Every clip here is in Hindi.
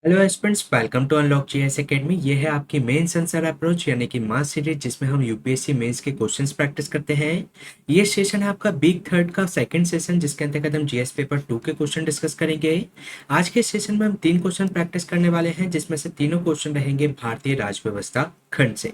Hello aspirants, welcome to unlock GS academy. ये है आपकी मेंस आंसर अप्रोच यानी कि मास सीरीज, जिसमें हम यूपीएससी मेंस के क्वेश्चंस प्रैक्टिस करते हैं। ये सेशन है आपका वीक थर्ड का सेकंड सेशन, जिसके अंतर्गत हम जीएस पेपर 2 के क्वेश्चन डिस्कस करेंगे। आज के सेशन में हम 3 क्वेश्चन प्रैक्टिस करने वाले हैं, जिसमें से तीनों क्वेश्चन रहेंगे भारतीय राजव्यवस्था खंड से।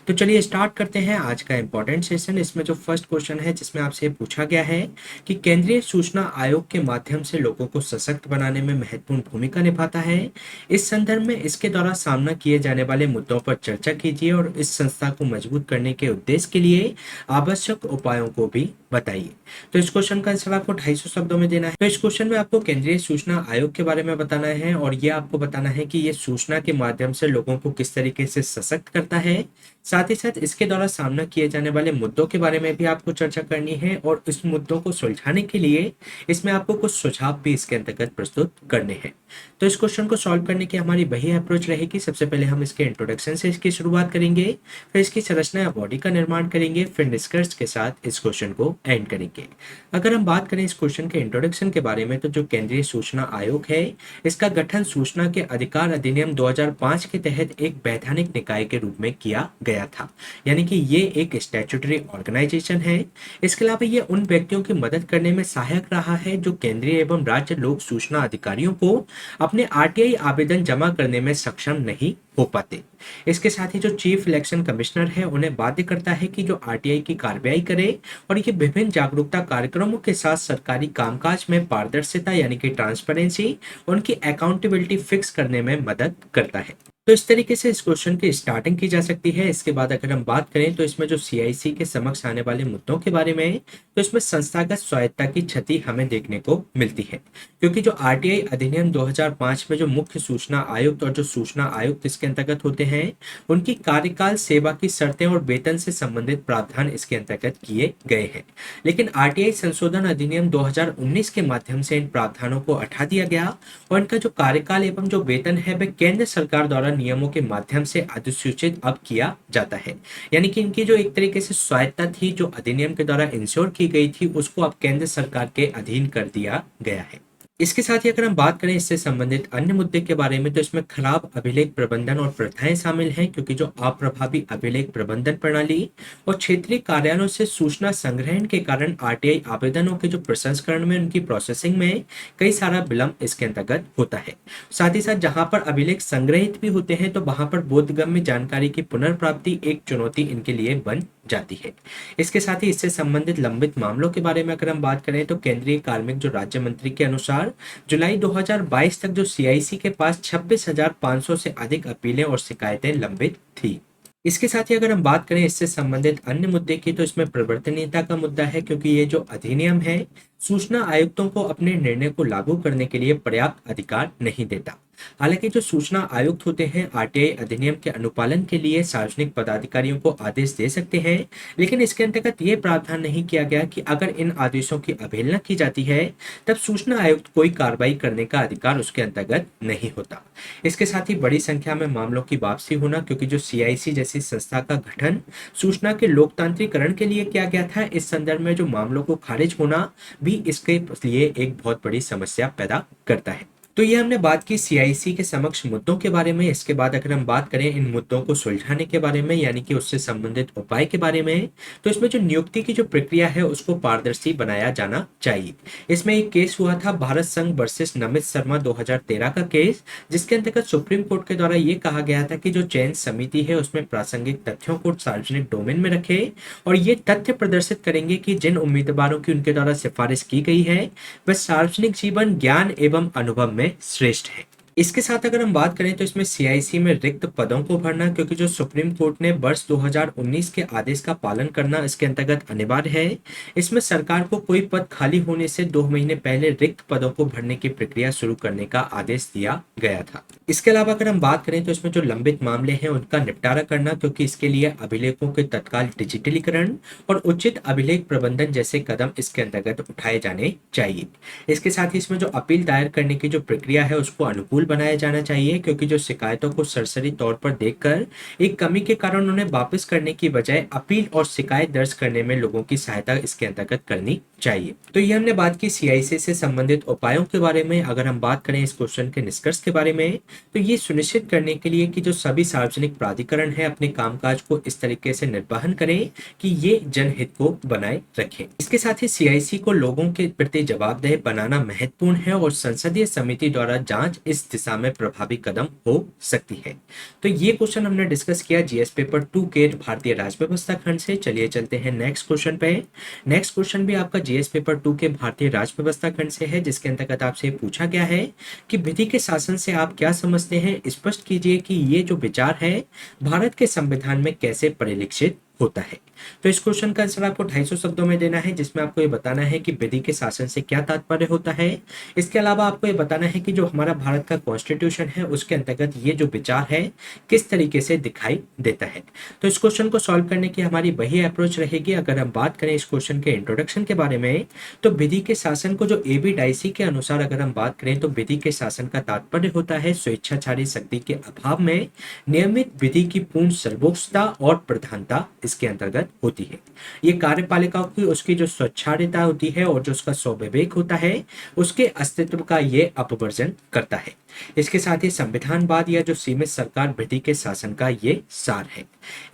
तो चलिए स्टार्ट करते हैं आज का इंपॉर्टेंट सेशन। इसमें जो फर्स्ट क्वेश्चन है, जिसमें आपसे पूछा गया है कि केंद्रीय सूचना आयोग के माध्यम से लोगों को सशक्त बनाने में महत्वपूर्ण भूमिका निभाता है। इस संदर्भ में इसके द्वारा सामना किए जाने वाले मुद्दों पर चर्चा कीजिए और इस संस्था को मजबूत करने के उद्देश्य के लिए आवश्यक उपायों को भी बताइए। तो इस क्वेश्चन का आंसर आपको 250 शब्दों में देना है। तो इस क्वेश्चन में आपको केंद्रीय सूचना आयोग के बारे में बताना है और ये आपको बताना है कि ये सूचना के माध्यम से लोगों को किस तरीके से सशक्त करता है। साथ ही साथ इसके द्वारा सामना किए जाने वाले मुद्दों के बारे में भी आपको चर्चा करनी है और इस मुद्दों को सुलझाने के लिए इसमें आपको कुछ सुझाव भी इसके अंतर्गत प्रस्तुत करने हैं। तो इस क्वेश्चन को सॉल्व करने की हमारी वही अप्रोच रहेगी। सबसे पहले हम इसके इंट्रोडक्शन से इसकी शुरुआत करेंगे, फिर इसकी संरचना या बॉडी का निर्माण करेंगे, फिर निष्कर्ष के साथ इस क्वेश्चन को एंड करेंगे। अगर हम बात करें इस क्वेश्चन के इंट्रोडक्शन के बारे में, तो जो केंद्रीय सूचना आयोग है, इसका गठन सूचना के अधिकार अधिनियम 2005 के तहत एक वैधानिक निकाय के रूप में किया गया था, यानी कि ये एक स्टैट्यूटरी ऑर्गेनाइजेशन है। इसके अलावा ये उन व्यक्तियों की मदद करने में सहायक रहा है जो केंद्रीय एवं राज्य लोक सूचना अधिकारियों को अपने आरटीआई आवेदन जमा करने में सक्षम नहीं हो पाते। इसके साथ ही जो चीफ इलेक्शन कमिश्नर है, उन्हें बाध्य करता है कि जो आरटीआई की कार्रवाई करे और ये विभिन्न जागरूकता कार्यक्रमों के साथ सरकारी कामकाज में पारदर्शिता यानी कि ट्रांसपेरेंसी, उनकी अकाउंटेबिलिटी फिक्स करने में मदद करता है। तो इस तरीके से इस क्वेश्चन की स्टार्टिंग की जा सकती है। इसके बाद अगर हम बात करें तो इसमें जो सीआईसी के समक्ष आने वाले मुद्दों के बारे में, तो इसमें संस्थागत स्वायत्ता की क्षति हमें देखने को मिलती है, क्योंकि जो आरटीआई अधिनियम 2005 में जो मुख्य सूचना आयुक्त और जो सूचना आयुक्त इसके अंतर्गत होते हैं, उनकी कार्यकाल, सेवा की शर्तें और वेतन से संबंधित प्रावधान इसके अंतर्गत किए गए हैं। लेकिन आरटीआई संशोधन अधिनियम 2019 के माध्यम से इन प्रावधानों को हटा दिया गया और इनका जो कार्यकाल एवं जो वेतन है, वह केंद्र सरकार द्वारा नियमों के माध्यम से अधिसूचित अब किया जाता है। यानी कि इनकी जो एक तरीके से स्वायत्ता थी, जो अधिनियम के द्वारा इंश्योर की गई थी, उसको अब केंद्र सरकार के अधीन कर दिया गया है। इसके साथ ही अगर हम बात करें इससे संबंधित अन्य मुद्दे के बारे में, तो इसमें खराब अभिलेख प्रबंधन और प्रथाएं शामिल हैं, क्योंकि जो अप्रभावी अभिलेख प्रबंधन प्रणाली और क्षेत्रीय कार्यालयों से सूचना संग्रहण के कारण आरटीआई आवेदनों के जो प्रसंस्करण में, उनकी प्रोसेसिंग में कई सारा विलंब इसके अंतर्गत होता है। साथ ही साथ जहां पर अभिलेख संग्रहित भी होते हैं, तो वहां पर बोधगम्य जानकारी की पुनर्प्राप्ति एक चुनौती इनके लिए बन जाती है। इसके साथ ही इससे संबंधित लंबित मामलों के बारे में अगर हम बात करें, तो केंद्रीय कार्मिक जो राज्य मंत्री के अनुसार जुलाई 2022 तक जो सीआईसी के पास 26,500 से अधिक अपीलें और शिकायतें लंबित थी। इसके साथ ही अगर हम बात करें इससे संबंधित अन्य मुद्दे की, तो इसमें परिवर्तनीयता का मुद्दा है, क्योंकि ये जो अधिनियम है, सूचना आयुक्तों को अपने निर्णय को लागू करने के लिए पर्याप्त अधिकार नहीं देता। हालांकि जो सूचना आयुक्त होते हैं, आरटीआई अधिनियम के अनुपालन के लिए सार्वजनिक पदाधिकारियों को आदेश दे सकते हैं, लेकिन इसके अंतर्गत ये प्रावधान नहीं किया गया कि अगर इन आदेशों की अवहेलना की जाती है, तब सूचना आयुक्त कोई कार्रवाई करने का अधिकार उसके अंतर्गत नहीं होता। इसके साथ ही बड़ी संख्या में मामलों की वापसी होना, क्योंकि जो सीआईसी जैसी संस्था का गठन सूचना के लोकतांत्रिकरण के लिए किया गया था, इस संदर्भ में जो मामलों को खारिज होना भी इसके लिए एक बहुत बड़ी समस्या पैदा करता है। तो ये हमने बात की सीआईसी के समक्ष मुद्दों के बारे में। इसके बाद अगर हम बात करें इन मुद्दों को सुलझाने के बारे में, यानी कि उससे संबंधित उपाय के बारे में, तो इसमें जो नियुक्ति की जो प्रक्रिया है, उसको पारदर्शी बनाया जाना चाहिए। इसमें एक केस हुआ था भारत संघ वर्सेस नमित शर्मा 2013 का केस, जिसके अंतर्गत सुप्रीम कोर्ट के द्वारा ये कहा गया था कि जो चयन समिति है, उसमें प्रासंगिक तथ्यों को सार्वजनिक डोमेन में रखे और ये तथ्य प्रदर्शित करेंगे कि जिन उम्मीदवारों की उनके द्वारा सिफारिश की गई है, वह सार्वजनिक जीवन, ज्ञान एवं अनुभव में श्रेष्ठ है। इसके साथ अगर हम बात करें, तो इसमें सीआईसी में रिक्त पदों को भरना, क्योंकि जो सुप्रीम कोर्ट ने वर्ष 2019 के आदेश का पालन करना इसके अंतर्गत अनिवार्य है। इसमें सरकार को कोई पद खाली होने से 2 महीने पहले रिक्त पदों को भरने की प्रक्रिया शुरू करने का आदेश दिया गया था। इसके अलावा अगर हम बात करें, तो इसमें जो लंबित मामले हैं, उनका निपटारा करना, क्योंकि इसके लिए अभिलेखों के तत्काल डिजिटलीकरण और उचित अभिलेख प्रबंधन जैसे कदम इसके अंतर्गत उठाए जाने चाहिए। इसके साथ ही इसमें जो अपील दायर करने की जो प्रक्रिया है, उसको अनुकूल बनाया जाना चाहिए, क्योंकि जो शिकायतों को सरसरी तौर पर देखकर एक कमी के कारण उन्हें वापस करने की बजाय अपील और शिकायत दर्ज करने में लोगों की सहायता इसके अंतर्गत करनी चाहिए। तो ये हमने बात की सीआईसी से संबंधित उपायों के बारे में। अगर हम बात करें इस क्वेश्चन के निष्कर्ष के बारे में, तो ये सुनिश्चित करने के लिए कि जो सभी सार्वजनिक प्राधिकरण है अपने कामकाज को इस तरीके से निर्वहन करें कि ये जनहित को बनाए रखें। इसके साथ ही सीआईसी को लोगों के प्रति जवाबदेह बनाना महत्वपूर्ण है और संसदीय समिति द्वारा जांच इस दिशा में प्रभावी कदम हो सकती है। तो ये क्वेश्चन हमने डिस्कस किया जीएस पेपर 2 के भारतीय राज्य व्यवस्था खंड से। चलिए चलते हैं नेक्स्ट क्वेश्चन पे। नेक्स्ट क्वेश्चन भी आपका जीएस पेपर 2 के भारतीय राज्य व्यवस्था खंड से है, जिसके अंतर्गत आपसे पूछा गया है कि विधि के शासन से आप क्या समझते हैं, स्पष्ट कीजिए कि ये जो विचार है भारत के संविधान में कैसे परिलक्षित होता है। तो इस क्वेश्चन का आंसर आपको 250 शब्दों में देना है, जिसमें आपको ये बताना है कि विधि के शासन से क्या तात्पर्य होता है। इसके अलावा आपको ये बताना है कि जो हमारा भारत का कॉन्स्टिट्यूशन है उसके अंतर्गत ये जो विचार है किस तरीके से दिखाई देता है। तो इस क्वेश्चन को सॉल्व करने की हमारी वही अप्रोच रहेगी। अगर हम बात करें इस क्वेश्चन के इंट्रोडक्शन के बारे में, तो विधि के शासन को जो एबी डाइसी के अनुसार अगर हम बात करें तो विधि के शासन का तात्पर्य होता है स्वेच्छाचारी शक्ति के अभाव में नियमित विधि की पूर्ण सर्वोच्चता और प्रधानता इसके अंतर्गत होती है। ये कार्यपालिका की उसकी जो स्वच्छारिता होती है और जो उसका स्वविवेक होता है उसके अस्तित्व का ये अपवर्जन करता है। इसके साथ ही संविधानवाद या जो सीमित सरकार विधि के शासन का ये सार है।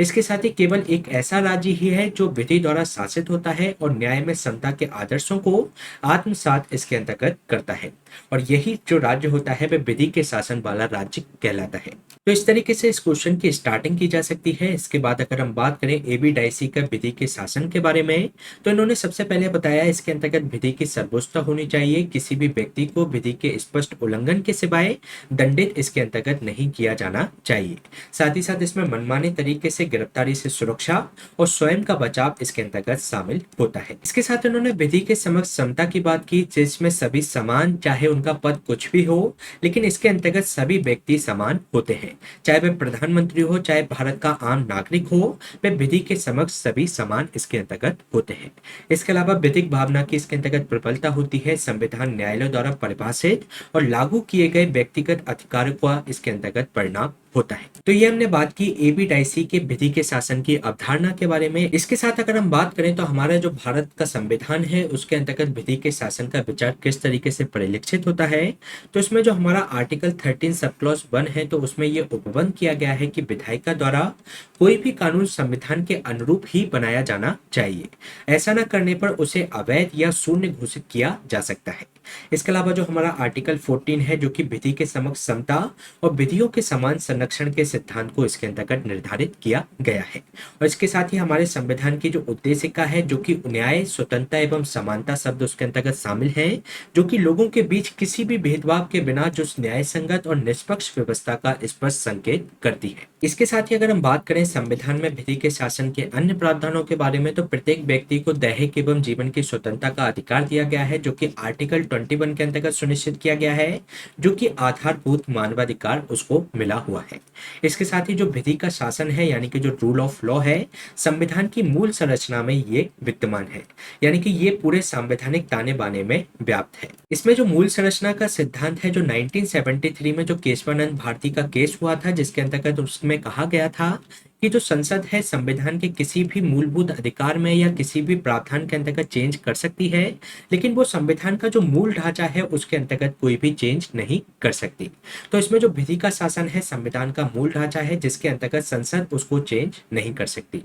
इसके साथ ही केवल एक ऐसा राज्य ही है जो विधि द्वारा शासित होता है और न्याय में समता के आदर्शों को आत्मसात इसके अंतर्गत करता है, और यही जो राज्य होता है वह विधि के शासन वाला राज्य कहलाता है। तो इस तरीके से इस क्वेश्चन की स्टार्टिंग की जा सकती है। इसके बाद अगर हम बात करें एबी डाइसी का विधि के शासन के बारे में, तो इन्होंने सबसे पहले बताया इसके अंतर्गत विधि की सर्वोच्चता होनी चाहिए, किसी भी व्यक्ति को विधि के स्पष्ट उल्लंघन के सिवाय दंडित इसके अंतर्गत नहीं किया जाना चाहिए। साथ ही साथ इसमें मनमाने तरीके से गिरफ्तारी से सुरक्षा और स्वयं का बचाव इसके अंतर्गत शामिल होता है। इसके साथ उन्होंने विधि के समक्ष समता की बात की, जिसमें सभी समान, चाहे उनका पद कुछ भी हो, लेकिन इसके अंतर्गत सभी व्यक्ति समान होते हैं, चाहे वह प्रधानमंत्री हो चाहे भारत का आम नागरिक हो, वह विधि के समक्ष सभी समान इसके अंतर्गत होते हैं। इसके अलावा विधिक भावना की इसके अंतर्गत प्रबलता होती है। संविधान न्यायालय द्वारा परिभाषित और लागू किए गए व्यक्तिगत अधिकारों का इसके अंतर्गत परिणाम होता है। तो ये हमने बात की एबी डाइसी के विधि के शासन की अवधारणा के बारे में। इसके साथ अगर हम बात करें तो हमारा जो भारत का संविधान है उसके अंतर्गत विधि के शासन का विचार किस तरीके से परिलक्षित होता है, तो इसमें जो हमारा आर्टिकल 13 सब क्लॉज 1 है, तो उसमें ये उपबंध किया गया है कि विधायिका द्वारा कोई भी कानून संविधान के अनुरूप ही बनाया जाना चाहिए। ऐसा न करने पर उसे अवैध या शून्य घोषित किया जा सकता है। इसके अलावा जो हमारा आर्टिकल 14 है, जो कि विधि के समक्ष समता और विधियों के समान संरक्षण के सिद्धांत को इसके अंतर्गत निर्धारित किया गया है। और इसके साथ ही हमारे संविधान की जो उद्देशिका है, जो कि न्याय, स्वतंत्रता एवं समानता शब्द उसके अंतर्गत शामिल है, जो कि लोगों के बीच किसी भी भेदभाव के बिना जो न्याय संगत और निष्पक्ष व्यवस्था का स्पष्ट संकेत करती है। इसके साथ ही अगर हम बात करें संविधान में विधि के शासन के अन्य प्रावधानों के बारे में, तो प्रत्येक व्यक्ति को दैहिक एवं जीवन की स्वतंत्रता का अधिकार दिया गया है, जो कि आर्टिकल 21 के अंतर्गत सुनिश्चित किया गया है, जो कि आधारभूत मानवाधिकार उसको मिला हुआ है। इसके साथ ही जो विधि का शासन है, यानी कि जो रूल ऑफ लॉ है, संविधान की मूल संरचना में ये विद्यमान है, यानी कि ये पूरे संवैधानिक ताने बाने में व्याप्त है। इसमें जो मूल संरचना का सिद्धांत है, जो 1973 में जो केशवानंद भारती का केस हुआ था, जिसके अंतर्गत उसमें कहा गया था कि जो संसद है संविधान के किसी भी मूलभूत अधिकार में या किसी भी प्रावधान के अंतर्गत चेंज कर सकती है, लेकिन वो संविधान का जो मूल ढांचा है उसके अंतर्गत कोई भी चेंज नहीं कर सकती। तो इसमें जो विधि का शासन है संविधान का मूल ढांचा है, जिसके अंतर्गत संसद उसको चेंज नहीं कर सकती।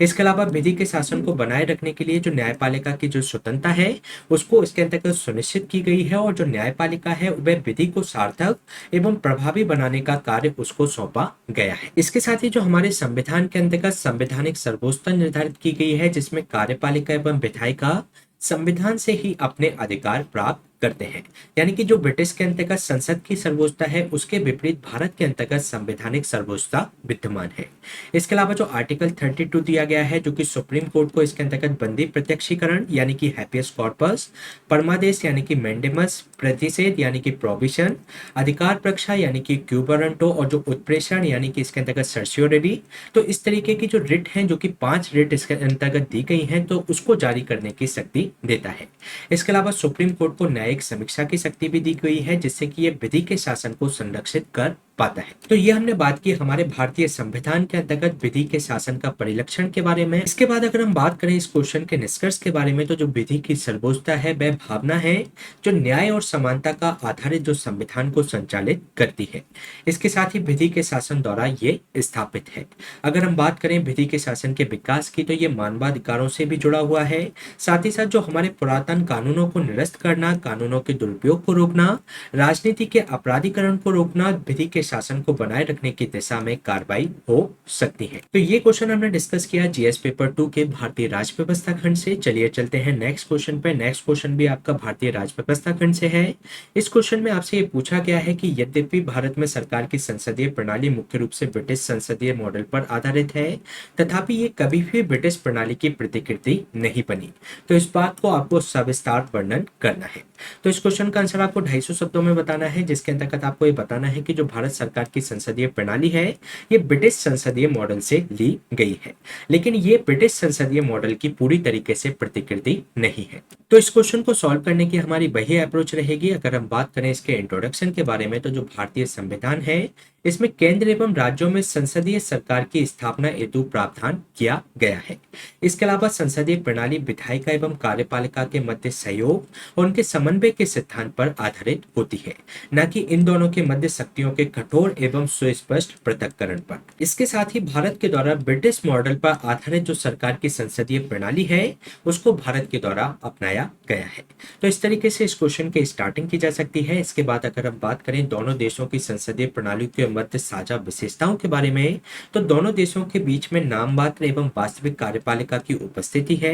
इसके अलावा विधि के शासन को बनाए रखने के लिए जो न्यायपालिका की जो स्वतंत्रता है उसको इसके अंतर्गत सुनिश्चित की गई है, और जो न्यायपालिका है वह विधि को सार्थक एवं प्रभावी बनाने का कार्य उसको सौंपा गया है। इसके साथ ही जो हमारे संविधान के अंतर्गत संवैधानिक सर्वोच्चता निर्धारित की गई है, जिसमें कार्यपालिका एवं विधायिका संविधान से ही अपने अधिकार प्राप्त करते हैं, यानी कि जो ब्रिटिश के अंतर्गत संसद की सर्वोच्चता है उसके विपरीत भारत के अंतर्गत संवैधानिक सर्वोच्चता विद्यमान है। इसके अलावा जो आर्टिकल 32 दिया गया है, जो कि सुप्रीम कोर्ट को इसके अंतर्गत बंदी प्रत्यक्षीकरण यानी कि हैपियस कॉर्पस, परमादेश यानी कि मैंडेमस, प्रतिषेध यानी कि प्रोविशन, अधिकार प्रक्षा यानी कि क्यूबरंटो, और जो उत्प्रेषण यानी कि इसके अंतर्गत सर्सियोररी, तो इस तरीके की जो रिट हैं, जो कि 5 रिट इसके अंतर्गत दी गई हैं, तो उसको जारी करने की शक्ति देता है। इसके अलावा सुप्रीम कोर्ट को न्यायिक समीक्षा की शक्ति भी दी गई है, जिससे कि ये विधि के शासन को संरक्षित कर पाता है। तो ये हमने बात की हमारे भारतीय संविधान के अंतर्गत विधि के शासन का परिलक्षण के बारे में। इसके बाद अगर हम बात करें इस क्वेश्चन के निष्कर्ष के बारे में, तो जो विधि की सर्वोच्चता है वह भावना है जो न्याय और समानता का आधारित जो संविधान को संचालित करती है। इसके साथ ही विधि के शासन द्वारा ये स्थापित है। अगर हम बात करें विधि के शासन के विकास की, तो ये मानवाधिकारों से भी जुड़ा हुआ है। साथ ही साथ जो हमारे पुरातन कानूनों को निरस्त करना, कानूनों के दुरुपयोग को रोकना, राजनीति के अपराधीकरण को रोकना, विधि के शासन को बनाए रखने की दिशा में कार्रवाई हो सकती है। तो ये क्वेश्चन हमने डिस्कस किया जीएस पेपर 2 के भारतीय राज व्यवस्था खंड से। चलिए चलते हैं नेक्स्ट क्वेश्चन पे। नेक्स्ट क्वेश्चन भी आपका भारतीय राज व्यवस्था खंड से है। इस क्वेश्चन में आपसे ये पूछा गया है कि यद्यपि भारत में सरकार की संसदीय प्रणाली मुख्य रूप से ब्रिटिश संसदीय मॉडल पर आधारित है, तथापि ये कभी भी ब्रिटिश प्रणाली की प्रतिकृति नहीं बनी। तो इस बात को आपको सविस्तार वर्णन करना है। तो इस क्वेश्चन का आंसर आपको 250 शब्दों में बताना है, जिसके अंतर्गत आपको ये बताना है कि जो भारत सरकार की संसदीय प्रणाली है ये ब्रिटिश संसदीय मॉडल से ली गई है, लेकिन ये ब्रिटिश संसदीय मॉडल की पूरी तरीके से प्रतिकृति नहीं है। तो इस क्वेश्चन को सॉल्व करने की हमारी वही अप्रोच रहेगी। अगर हम बात करें इसके इंट्रोडक्शन के बारे में, तो जो भारतीय संविधान है इसमें केंद्र एवं राज्यों में संसदीय सरकार की स्थापना हेतु प्रावधान किया गया है। इसके अलावा संसदीय प्रणाली विधायिका एवं कार्यपालिका के मध्य सहयोग और उनके समन्वय के सिद्धांत पर आधारित होती है, न कि इन दोनों के मध्य शक्तियों के कठोर एवं सुस्पष्ट पृथक्करण पर। इसके साथ ही भारत के द्वारा ब्रिटिश मॉडल पर आधारित जो सरकार की संसदीय प्रणाली है उसको भारत के द्वारा अपनाया गया है। तो इस तरीके से इस क्वेश्चन की स्टार्टिंग की जा सकती है। इसके बाद अगर हम बात करें दोनों देशों की संसदीय प्रणाली के मध्य साझा विशेषताओं के बारे में, तो दोनों देशों के बीच में नाम मात्र एवं वास्तविक कार्यपालिका की उपस्थिति है।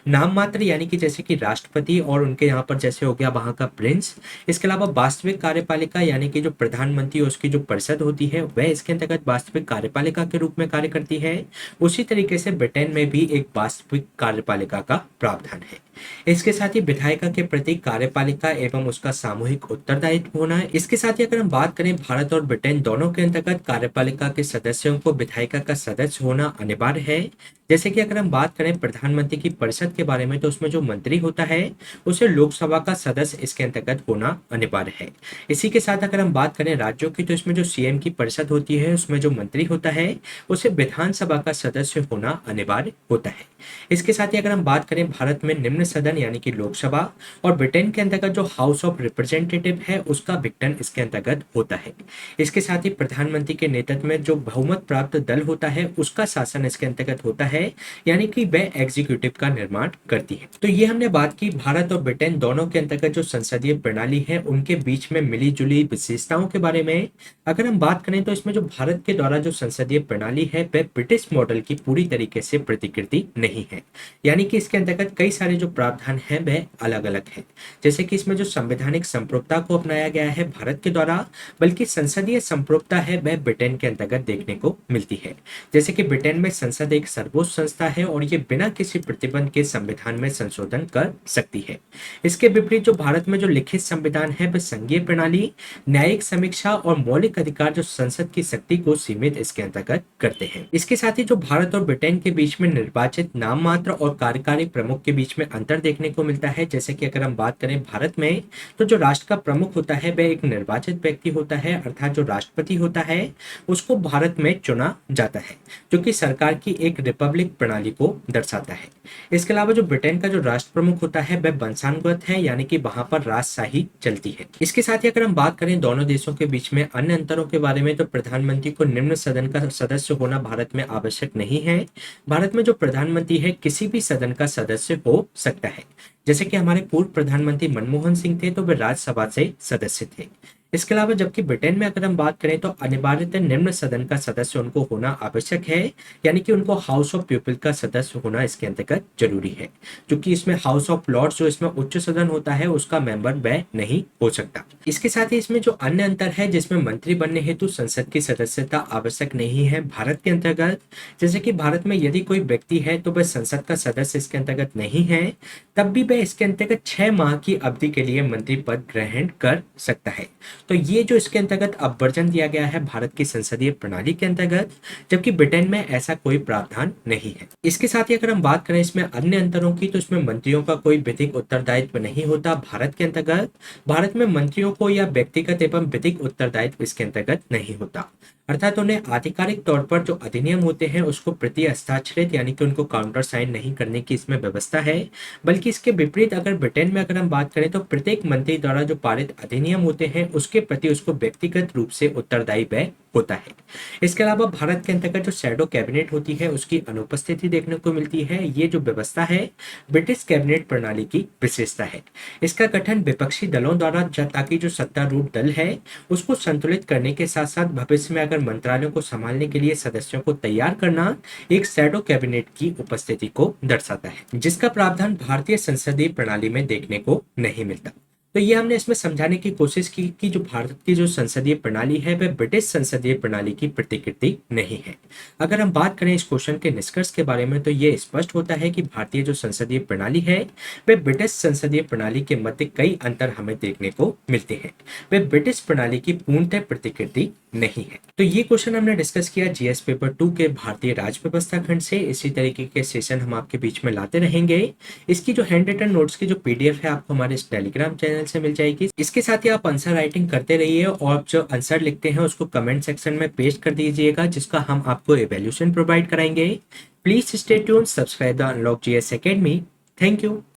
नाम मात्र यानी कि जैसे कि राष्ट्रपति और उनके यहाँ पर जैसे हो गया वहां का प्रिंस। इसके अलावा वास्तविक कार्यपालिका यानी कि जो प्रधानमंत्री और उसकी जो परिषद होती है वह इसके अंतर्गत वास्तविक कार्यपालिका के रूप में कार्य करती है। उसी तरीके से ब्रिटेन में भी एक वास्तविक कार्यपालिका का प्रावधान है। इसके साथ ही विधायिका के प्रति कार्यपालिका एवं उसका सामूहिक उत्तरदायित्व होना है। इसके साथ ही अगर हम बात करें भारत और ब्रिटेन दोनों के अंतर्गत कार्यपालिका के सदस्यों को विधायिका का सदस्य होना अनिवार्य है। जैसे कि अगर हम बात करें प्रधानमंत्री की परिषद के बारे में, तो उसमें जो मंत्री होता है उसे लोकसभा का सदस्य इसके अंतर्गत होना अनिवार्य है। इसी के साथ अगर हम बात करें राज्यों की, तो इसमें जो सीएम की परिषद होती है उसमें जो मंत्री होता है उसे विधानसभा का सदस्य होना अनिवार्य होता है। इसके साथ ही अगर हम बात करें भारत में निम्न सदन यानी कि लोकसभा और ब्रिटेन के अंतर्गत जो हाउस ऑफ रिप्रेजेंटेटिव है उसका विघटन इसके अंतर्गत होता है। इसके साथ ही प्रधानमंत्री के नेतृत्व में जो बहुमत प्राप्त दल होता है उसका शासन इसके अंतर्गत होता है, यानी कि वह एग्जीक्यूटिव का निर्माण करती है। तो ये हमने बात की भारत और ब्रिटेन दोनों के अंतर्गत जो संसदीय प्रणाली है उनके बीच में मिली जुली विशेषताओं के बारे में। अगर हम बात करें तो इसमें जो भारत के द्वारा जो संसदीय प्रणाली है वह ब्रिटिश मॉडल की पूरी तरीके से प्रतिकृति नहीं है, यानी कि इसके अंतर्गत कई सारे जो प्रावधान हैं वह अलग अलग हैं। जैसे कि इसमें जो संवैधानिक संप्रभुता को अपनाया गया है भारत के द्वारा, बल्कि संसदीय संप्रभुता है वह ब्रिटेन के अंतर्गत देखने को मिलती है। जैसे कि ब्रिटेन में संसद एक सर्वोच्च संस्था है और ये बिना किसी प्रतिबंध के संविधान में संशोधन कर सकती है। इसके विपरीत जो भारत में जो लिखित संविधान है वह संघीय प्रणाली, न्यायिक समीक्षा और मौलिक अधिकार जो संसद की शक्ति को सीमित इसके अंतर्गत करते हैं। इसके साथ ही जो भारत और ब्रिटेन के बीच में निर्वाचित नाम मात्र और कार्यकारी प्रमुख के बीच में अंतर देखने को मिलता है। जैसे कि अगर हम बात करें भारत में, तो जो राष्ट्र का प्रमुख होता है वह एक निर्वाचित व्यक्ति होता है, अर्थात जो राष्ट्रपति होता है उसको भारत में चुना जाता है, जो कि सरकार की एक रिपब्लिक प्रणाली को दर्शाता है। इसके अलावा जो ब्रिटेन का जो राष्ट्र प्रमुख होता है वह वंशानुगत है, यानी कि वहां पर राजशाही चलती है। इसके साथ ही अगर हम बात करें दोनों देशों के बीच में अन्य अंतरों के बारे में, तो प्रधानमंत्री को निम्न सदन का सदस्य होना भारत में आवश्यक नहीं है। भारत में जो प्रधानमंत्री है किसी भी सदन का सदस्य हो सकता है। जैसे कि हमारे पूर्व प्रधानमंत्री मनमोहन सिंह थे तो वे राज्यसभा से सदस्य थे। इसके अलावा जबकि ब्रिटेन में अगर हम बात करें तो अनिवार्यतः निम्न सदन का सदस्य उनको होना आवश्यक है, यानी कि उनको हाउस ऑफ पीपल का सदस्य होना इसके अंतर्गत जरूरी है, क्योंकि इसमें हाउस ऑफ लॉर्ड्स जो इसमें उच्च सदन होता है उसका मेंबर वह नहीं हो सकता। इसके साथ ही इसमें जो अन्य अंतर है जिसमें मंत्री बनने हेतु संसद की सदस्यता आवश्यक नहीं है भारत के अंतर्गत। जैसे कि भारत में यदि कोई व्यक्ति है तो वह संसद का सदस्य इसके अंतर्गत नहीं है, तब भी वह इसके अंतर्गत 6 माह की अवधि के लिए मंत्री पद ग्रहण कर सकता है। तो ये जो इसके अंतर्गत अब वर्जन दिया गया है भारत की संसदीय प्रणाली के अंतर्गत, जबकि ब्रिटेन में ऐसा कोई प्रावधान नहीं है। इसके साथ ही अगर हम बात करें इसमें अन्य अंतरों की, तो इसमें मंत्रियों का कोई विधिक उत्तरदायित्व नहीं होता भारत के अंतर्गत। भारत में मंत्रियों को या व्यक्तिगत एवं विधिक उत्तरदायित्व इसके अंतर्गत नहीं होता, अर्थात उन्हें आधिकारिक तौर पर जो अधिनियम होते हैं उसको प्रति हस्ताक्षरित यानी कि उनको काउंटर साइन नहीं करने की इसमें व्यवस्था है। बल्कि इसके विपरीत अगर ब्रिटेन में अगर हम बात करें तो प्रत्येक मंत्री द्वारा जो पारित अधिनियम होते हैं उसके प्रति उसको व्यक्तिगत रूप से उत्तरदायी व्यय होता है। इसके अलावा भारत के अंतर्गत जो शैडो कैबिनेट होती है उसकी अनुपस्थिति देखने को मिलती है। ये जो व्यवस्था है ब्रिटिश कैबिनेट प्रणाली की विशेषता है। इसका गठन विपक्षी दलों द्वारा ताकि जो सत्तारूढ़ दल है उसको संतुलित करने के साथ साथ भविष्य में अगर मंत्रालयों को संभालने के लिए सदस्यों को तैयार करना एक शैडो कैबिनेट की उपस्थिति को दर्शाता है, जिसका प्रावधान भारतीय संसदीय प्रणाली में देखने को नहीं मिलता। तो ये हमने इसमें समझाने की कोशिश की कि जो भारत की जो संसदीय प्रणाली है वह ब्रिटिश संसदीय प्रणाली की प्रतिकृति नहीं है। अगर हम बात करें इस क्वेश्चन के निष्कर्ष के बारे में तो ये स्पष्ट होता है कि भारतीय जो संसदीय प्रणाली है वह ब्रिटिश संसदीय प्रणाली के मध्य कई अंतर हमें देखने को मिलते हैं। वह ब्रिटिश प्रणाली की पूर्णतः प्रतिकृति नहीं है। तो ये क्वेश्चन हमने डिस्कस किया जीएस पेपर 2 के भारतीय राज्य व्यवस्था खंड से। इसी तरीके के सेशन हम आपके बीच में लाते रहेंगे। इसकी जो हैंड रिटन नोट्स की जो पीडीएफ है आपको हमारे इस टेलीग्राम चैनल से मिल जाएगी। इसके साथ ही आप आंसर राइटिंग करते रहिए और जो आंसर लिखते हैं उसको कमेंट सेक्शन में पेस्ट कर दीजिएगा, जिसका हम आपको इवैल्यूएशन प्रोवाइड कराएंगे। Please stay tuned, subscribe the unlock GS academy. Thank you.